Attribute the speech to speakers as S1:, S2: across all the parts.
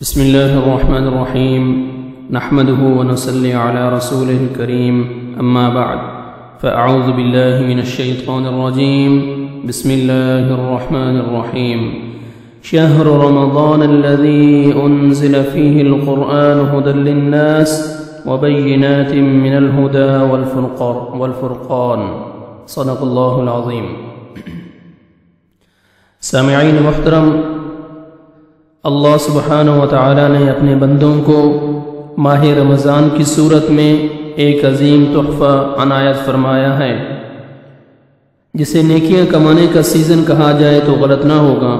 S1: بسم الله الرحمن الرحيم نحمده ونصلي على رسوله الكريم أما بعد فأعوذ بالله من الشيطان الرجيم بسم الله الرحمن الرحيم شهر رمضان الذي أنزل فيه القرآن هدى للناس وبينات من الهدى والفرقان صدق الله العظيم. سامعین محترم، اللہ سبحانہ و تعالی نے اپنے بندوں کو ماہ رمضان کی صورت میں ایک عظیم تحفہ عنایت فرمایا ہے، جسے نیکیاں کمانے کا سیزن کہا جائے تو غلط نہ ہوگا۔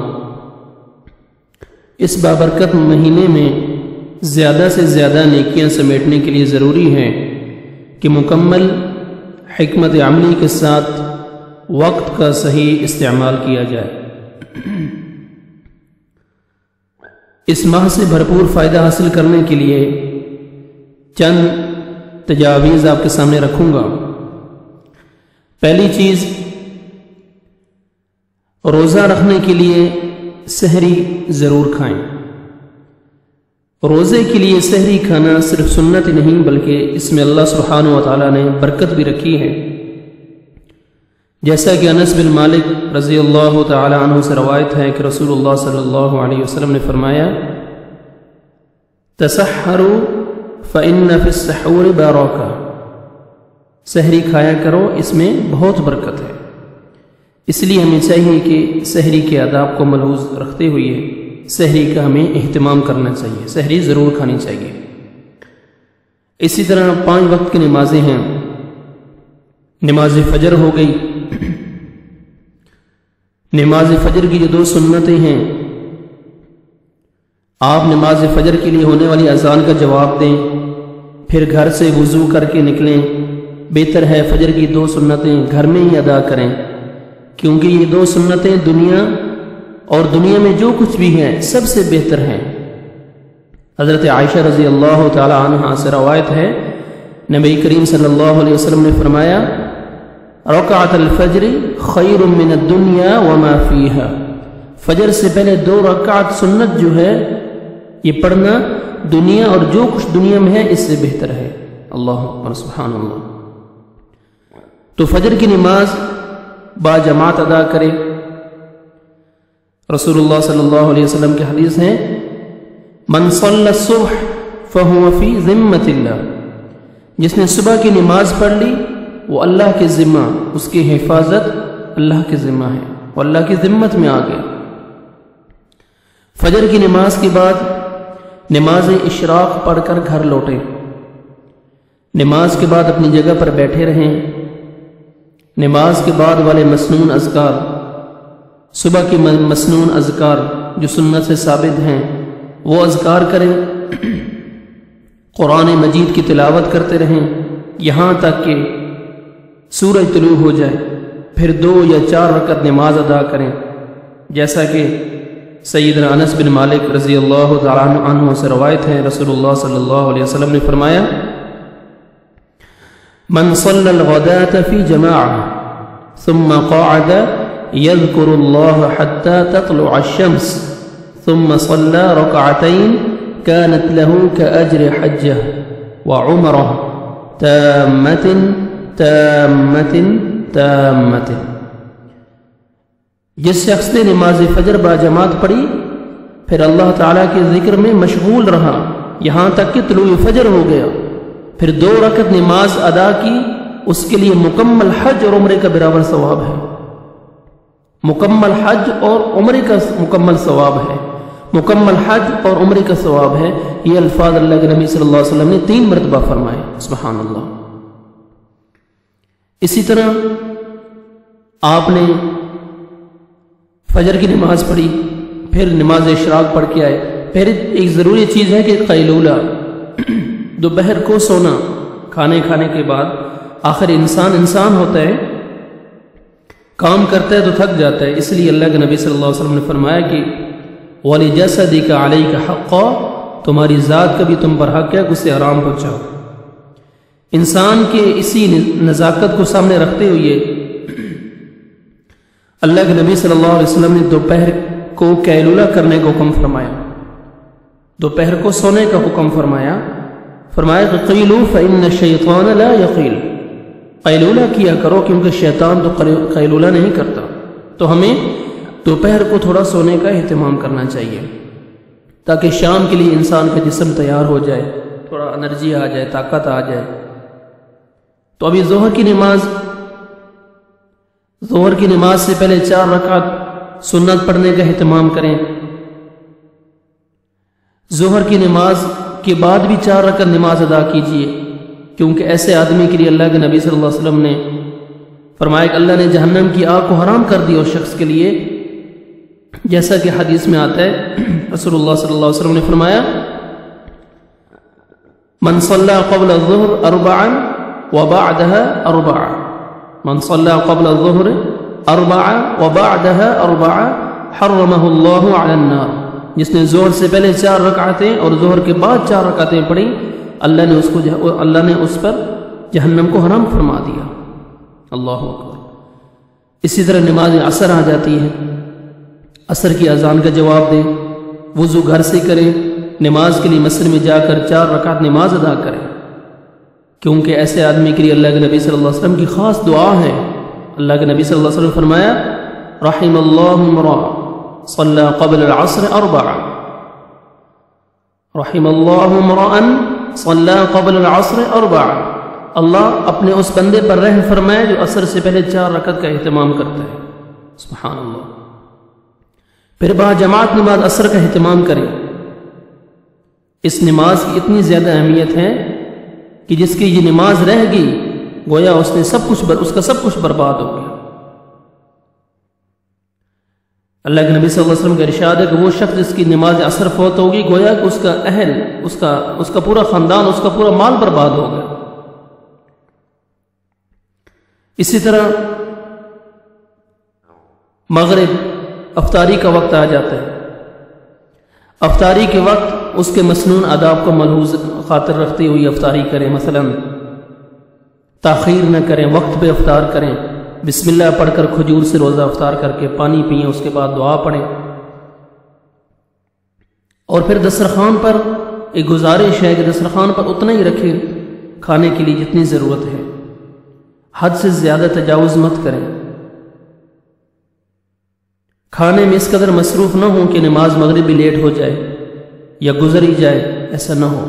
S1: اس بابرکت مہینے میں زیادہ سے زیادہ نیکیاں سمیٹنے کے لیے ضروری ہے کہ مکمل حکمت عملی کے ساتھ وقت کا صحیح استعمال کیا جائے۔ اس ماہ سے بھرپور فائدہ حاصل کرنے کے لیے چند تجاویز آپ کے سامنے رکھوں گا۔ پہلی چیز، روزہ رکھنے کے لیے سحری ضرور کھائیں۔ روزے کے لیے سحری کھانا صرف سنت ہی نہیں بلکہ اس میں اللہ سبحانہ و تعالی نے برکت بھی رکھی ہے، جیسا کہ انس بن مالک رضی اللہ تعالی عنہ سے روایت ہے کہ رسول اللہ صلی اللہ علیہ وسلم نے فرمایا، تسحروا فإن فی السحور برکہ، سحری کھایا کرو، اس میں بہت برکت ہے۔ اس لیے ہمیں چاہیے کہ سحری کے آداب کو ملحوظ رکھتے ہوئے سحری کا ہمیں اہتمام کرنا چاہیے، سحری ضرور کھانی چاہیے۔ اسی طرح 5 وقت کی نمازیں ہیں۔ نماز فجر ہو گئی، نماز فجر کی جو 2 سنتیں ہیں، آپ نماز فجر کے لیے ہونے والی اذان کا جواب دیں، پھر گھر سے وضو کر کے نکلیں۔ بہتر ہے فجر کی 2 سنتیں گھر میں ہی ادا کریں، کیونکہ یہ 2 سنتیں دنیا اور دنیا میں جو کچھ بھی ہے سب سے بہتر ہیں۔ حضرت عائشہ رضی اللہ تعالی عنہا سے روایت ہے، نبی کریم صلی اللہ علیہ وسلم نے فرمایا، رکعت الفجر خیر من الدنیا وما فیہا، فجر سے پہلے 2 رکعت سنت جو ہے یہ پڑھنا دنیا اور جو کچھ دنیا میں ہے اس سے بہتر ہے۔ اللہ اکبر، سبحان اللہ۔ تو فجر کی نماز با جماعت ادا کرے۔ رسول اللہ صلی اللہ علیہ وسلم کی حدیث ہے، من صلی الصبح فہو فی ذمۃ اللہ، جس نے صبح کی نماز پڑھ لی وہ اللہ کے ذمہ، اس کی حفاظت اللہ کے ذمہ ہے، وہ اللہ کی ذمت میں آ گئے۔ فجر کی نماز کے بعد نماز اشراق پڑھ کر گھر لوٹیں۔ نماز کے بعد اپنی جگہ پر بیٹھے رہیں۔ نماز کے بعد والے مسنون اذکار، صبح کی مسنون اذکار جو سنت سے ثابت ہیں وہ اذکار کریں۔ قرآن مجید کی تلاوت کرتے رہیں یہاں تک کہ سورج طلوع ہو جائے، پھر 2 یا 4 رکعت نماز ادا کریں، جیسا کہ سیدنا انس بن مالک رضی اللہ تعالی عنہ سے روایت ہے، رسول اللہ صلی اللہ علیہ وسلم نے فرمایا، من صلی الغداة فی جماعة ثم قعد يذكر الله حتى تطلع الشمس ثم صلى ركعتين كانت له كأجر حجة وعمرة تامة۔ جس شخص نے نماز فجر با جماعت پڑھی پھر اللہ تعالیٰ کے ذکر میں مشغول رہا یہاں تک کہ طلوع فجر ہو گیا، پھر 2 رکعت نماز ادا کی، اس کے لیے مکمل حج اور عمرے کا برابر ثواب ہے۔ مکمل حج اور عمرے کا مکمل ثواب ہے، مکمل حج اور عمرے کا ثواب ہے۔ یہ الفاظ اللہ کے نبی صلی اللہ علیہ وسلم نے 3 مرتبہ فرمائے، سبحان اللہ۔ اسی طرح آپ نے فجر کی نماز پڑھی، پھر نماز اشراق پڑھ کے آئے، پھر ایک ضروری چیز ہے کہ قیلولہ، دوپہر کو سونا کھانے کے بعد۔ آخر انسان ہوتا ہے، کام کرتا ہے تو تھک جاتا ہے، اس لیے اللہ کے نبی صلی اللہ علیہ وسلم نے فرمایا کہ وَلِجَسَدِكَ عَلَيْكَ حَقًّا، تمہاری ذات کا بھی تم پر حق ہے، اسے آرام پہنچاؤ۔ انسان کے اسی نزاکت کو سامنے رکھتے ہوئے اللہ کے نبی صلی اللہ علیہ وسلم نے دوپہر کو قیلولہ کرنے کو حکم فرمایا۔ دوپہر کو سونے کا حکم فرمایا کہ قیلوا فإن الشیطان لا یقیل، قیلولہ کیا کرو کیونکہ شیطان تو قیلولہ نہیں کرتا۔ تو ہمیں دوپہر کو تھوڑا سونے کا اہتمام کرنا چاہیے تاکہ شام کے لیے انسان کا جسم تیار ہو جائے، تھوڑا انرجی آ جائے، طاقت آ جائے۔ تو ابھی ظہر کی نماز سے پہلے 4 رکعت سنت پڑھنے کا اہتمام کریں۔ ظہر کی نماز کے بعد بھی 4 رکعت نماز ادا کیجیے، کیونکہ ایسے آدمی کے لیے اللہ کے نبی صلی اللہ علیہ وسلم نے فرمایا کہ اللہ نے جہنم کی آگ کو حرام کر دی اس شخص کے لیے، جیسا کہ حدیث میں آتا ہے رسول اللہ صلی اللہ علیہ وسلم نے فرمایا من صلی قبل الظہر 4 وبعدها 4، من صلی قبل الظہر 4 وبعدها 4 حرمہ اللہ علی النار، جس نے ظہر سے پہلے 4 رکعتیں اور ظہر کے بعد 4 رکعتیں پڑھی، اللہ نے اس پر جہنم کو حرام فرما دیا۔ اللہ اکبر۔ اسی طرح نماز عصر آ جاتی ہے، عصر کی اذان کا جواب دیں، وضو گھر سے کریں، نماز کے لیے مسجد میں جا کر 4 رکعت نماز ادا کریں، کیونکہ ایسے آدمی کے لیے اللہ کے نبی صلی اللہ علیہ وسلم کی خاص دعا ہے۔ اللہ کے نبی صلی اللہ علیہ وسلم نے فرمایا رحم اللہ امرأ صلی قبل العصر 4، رحم اللہ امرأ صلی قبل العصر 4، اللہ اپنے اس بندے پر رحم فرمائے جو عصر سے پہلے 4 رکعت کا اہتمام کرتا ہے۔ سبحان اللہ۔ پھر باجماعت نماز عصر کا اہتمام کریں۔ اس نماز کی اتنی زیادہ اہمیت ہے کہ جس کی یہ نماز رہ گئی گویا اس کا سب کچھ برباد ہو گیا۔ اللہ کے نبی صلی اللہ علیہ وسلم کا ارشاد ہے کہ وہ شخص جس کی نماز عصر فوت ہوگی گویا کہ اس کا اہل، اس کا پورا خاندان، اس کا پورا مال برباد ہو گیا۔ اسی طرح مغرب افطاری کا وقت آ جاتا ہے۔ افطاری کے وقت اس کے مسنون آداب کو ملحوظ خاطر رکھتے ہوئے افطاری کریں، مثلا تاخیر نہ کریں، وقت پہ افطار کریں، بسم اللہ پڑھ کر کھجور سے روزہ افطار کر کے پانی پئیں، اس کے بعد دعا پڑھیں۔ اور پھر دسترخوان پر ایک گزارش ہے کہ دسترخوان پر اتنا ہی رکھیں کھانے کے لیے جتنی ضرورت ہے، حد سے زیادہ تجاوز مت کریں۔ کھانے میں اس قدر مصروف نہ ہوں کہ نماز مغرب بھی لیٹ ہو جائے یا گزر ہی جائے، ایسا نہ ہو،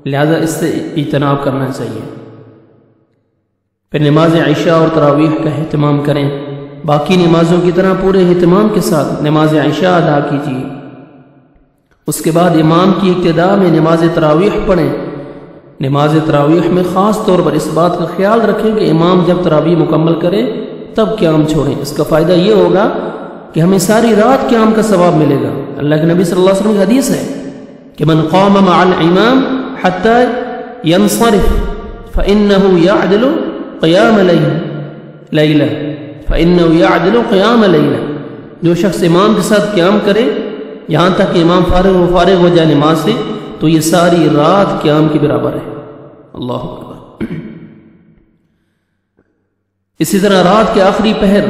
S1: لہذا اس سے اجتناب کرنا چاہیے۔ پھر نماز عشاء اور تراویح کا اہتمام کریں، باقی نمازوں کی طرح پورے اہتمام کے ساتھ نماز عشاء ادا کیجیے۔ اس کے بعد امام کی ابتدا میں نماز تراویح پڑھیں۔ نماز تراویح میں خاص طور پر اس بات کا خیال رکھیں کہ امام جب تراویح مکمل کرے تب قیام چھوڑیں۔ اس کا فائدہ یہ ہوگا کہ ہمیں ساری رات قیام کا ثواب ملے گا۔ اللہ کے نبی صلی اللہ علیہ وسلم کی حدیث ہے کہ من قام مع الامام حتى ينصرف فإنه يعدل قیام لیلہ، فإنه يعدل قیام لیلہ، جو شخص امام کے ساتھ قیام کرے یہاں تک کہ امام فارغ ہو جائے نماز سے تو یہ ساری رات قیام کے برابر ہے۔ اللہ اکبر۔ اسی طرح رات کے آخری پہر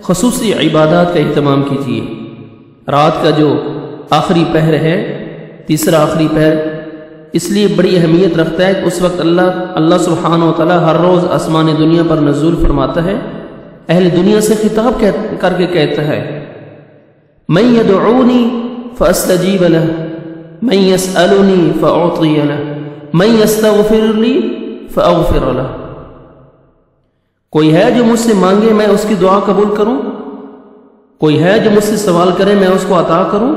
S1: خصوصی عبادات کا اہتمام کیجیے۔ رات کا جو آخری پہر ہے، تیسرا آخری پہر، اس لیے بڑی اہمیت رکھتا ہے کہ اس وقت اللہ سبحانہ و تعالیٰ ہر روز آسمان دنیا پر نزول فرماتا ہے، اہل دنیا سے خطاب کر کے کہتا ہے من یدعونی فاستجیب لہ، من یسألنی فاعطی لہ، من یستغفر لی فاغفر لہ۔ کوئی ہے جو مجھ سے مانگے میں اس کی دعا قبول کروں، کوئی ہے جو مجھ سے سوال کرے میں اس کو عطا کروں،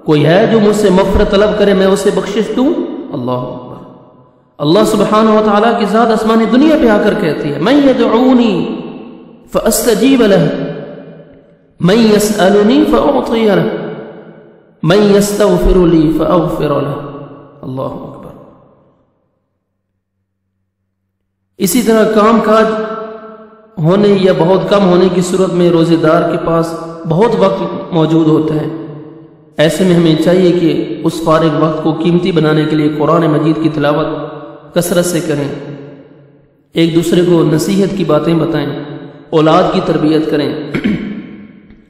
S1: کوئی ہے جو مجھ سے مغفرت طلب کرے میں اسے بخشش دوں۔ اللہ اکبر۔ اللہ سبحانہ و تعالیٰ کی ذات آسمانی دنیا پہ آ کر کہتی ہے من یدعونی فاستجیب لہ، من یسألنی فاعطی لہ، من یستغفر لی فاغفر لہ۔ اللہ اکبر۔ اسی طرح کام کاج ہونے یا بہت کم ہونے کی صورت میں روزے دار کے پاس بہت وقت موجود ہوتا ہے، ایسے میں ہمیں چاہیے کہ اس فارغ وقت کو قیمتی بنانے کے لیے قرآن مجید کی تلاوت کثرت سے کریں، ایک دوسرے کو نصیحت کی باتیں بتائیں، اولاد کی تربیت کریں،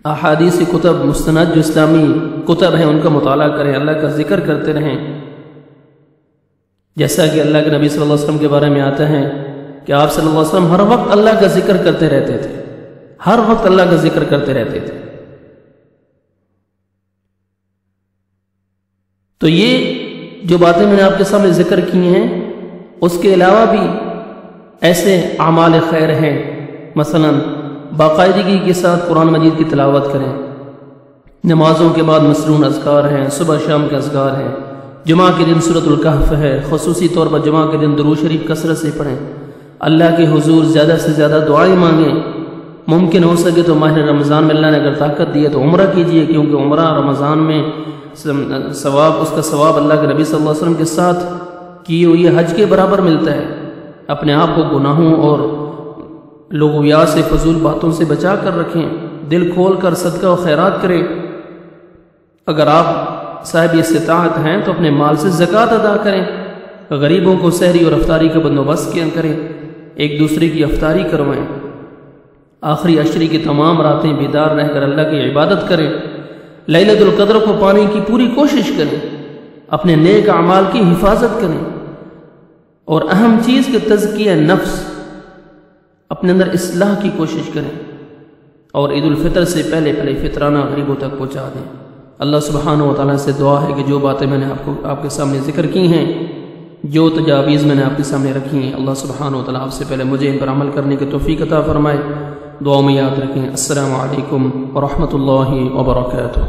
S1: احادیث کتب مستند جو اسلامی کتب ہیں ان کا مطالعہ کریں، اللہ کا ذکر کرتے رہیں، جیسا کہ اللہ کے نبی صلی اللہ علیہ وسلم کے بارے میں آتا ہے کہ آپ صلی اللہ علیہ وسلم ہر وقت اللہ کا ذکر کرتے رہتے تھے، ہر وقت اللہ کا ذکر کرتے رہتے تھے۔ تو یہ جو باتیں میں نے آپ کے سامنے ذکر کی ہیں، اس کے علاوہ بھی ایسے اعمال خیر ہیں، مثلا باقاعدگی کے ساتھ قرآن مجید کی تلاوت کریں، نمازوں کے بعد مسنون اذکار ہیں، صبح شام کے اذکار ہیں، جمعہ کے دن سورۃ الکہف ہے، خصوصی طور پر جمعہ کے دن درود شریف کثرت سے پڑھیں، اللہ کے حضور زیادہ سے زیادہ دعائیں مانگیں، ممکن ہو سکے تو ماہ رمضان میں اللہ نے اگر طاقت دی ہے تو عمرہ کیجئے، کیونکہ عمرہ رمضان میں ثواب، اس کا ثواب اللہ کے نبی صلی اللہ علیہ وسلم کے ساتھ کی ہوئی حج کے برابر ملتا ہے۔ اپنے آپ کو گناہوں اور لغویات سے، فضول باتوں سے بچا کر رکھیں، دل کھول کر صدقہ و خیرات کریں۔ اگر آپ صاحب استطاعت ہیں تو اپنے مال سے زکوٰۃ ادا کریں، غریبوں کو سحری اور افطاری کا بندوبست کیا کریں، ایک دوسرے کی افطاری کروائیں، آخری عشری کی تمام راتیں بیدار رہ کر اللہ کی عبادت کریں، لیلۃ القدر کو پانے کی پوری کوشش کریں، اپنے نیک اعمال کی حفاظت کریں، اور اہم چیز کہ تزکیہ نفس، اپنے اندر اصلاح کی کوشش کریں، اور عید الفطر سے پہلے فطرانہ غریبوں تک پہنچا دیں۔ اللہ سبحانہ و تعالیٰ سے دعا ہے کہ جو باتیں میں نے آپ کے سامنے ذکر کی ہیں، جو تجاویز میں نے آپ کے سامنے رکھی ہیں، اللہ سبحانہ و تعالیٰ آپ سے پہلے مجھے ان پر عمل کرنے کی توفیق عطا فرمائے۔ دعا میں یاد رکھیں۔ السلام علیکم ورحمۃ اللہ وبرکاتہ۔